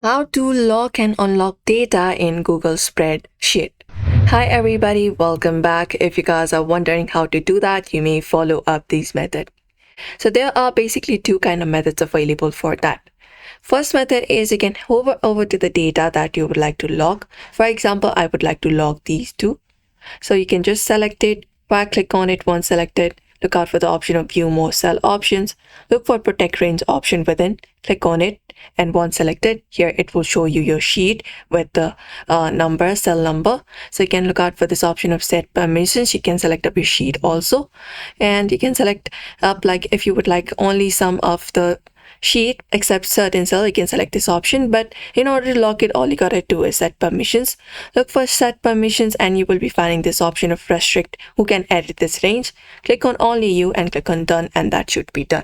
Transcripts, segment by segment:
How to lock and unlock data in Google Spreadsheet. Hi everybody, welcome back. If you guys are wondering how to do that, you may follow up this method. So there are basically two kind of methods available for that. First method is you can hover over to the data that you would like to log. For example, I would like to log these two. So you can just select it, right click on it once selected, look out for the option of view more cell options, look for protect range option within, click on it, and once selected, here it will show you your sheet with the cell number. So you can look out for this option of set permissions. You can select up your sheet also, and you can select up like if you would like only some of the sheet except certain cell, you can select this option. But in order to lock it, all you gotta do is set permissions. Look for set permissions and you will be finding this option of restrict who can edit this range. Click on only you and click on done, and that should be done.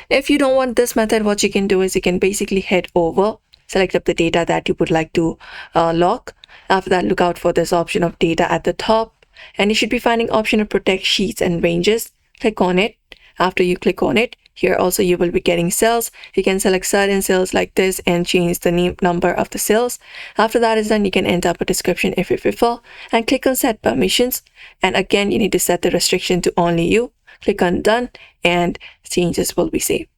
If you don't want this method, what you can do is you can basically head over, select up the data that you would like to lock. After that, look out for this option of data at the top, and you should be finding option of protect sheets and ranges. Click on it. After you click on it, here also you will be getting cells. You can select certain cells like this and change the number of the cells. After that is done, you can enter up a description if you prefer and click on set permissions. And again, you need to set the restriction to only you. Click on done and changes will be saved.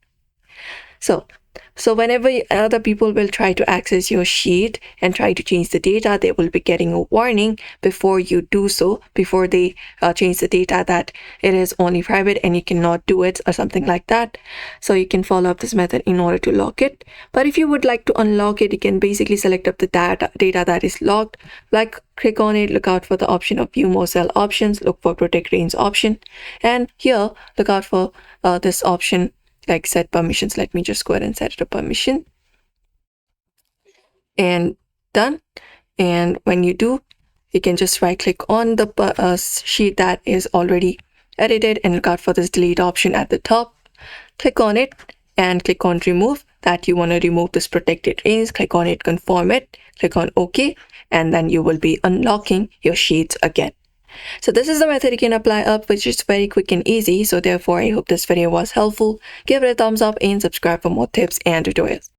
So whenever other people will try to access your sheet and try to change the data, they will be getting a warning before you do so, before they change the data, that it is only private and you cannot do it or something like that. So you can follow up this method in order to lock it. But if you would like to unlock it, you can basically select up the data that is locked, like click on it, look out for the option of view more cell options, look for protect range option, and here look out for this option like set permissions. Let me just go ahead and set it a permission and done. And when you do, you can just right click on the sheet that is already edited and look out for this delete option at the top. Click on it and click on remove, that you want to remove this protected range. Click on it, confirm it, click on OK, and then you will be unlocking your sheets again. So this is the method you can apply up, which is very quick and easy. So therefore, I hope this video was helpful. Give it a thumbs up and subscribe for more tips and tutorials.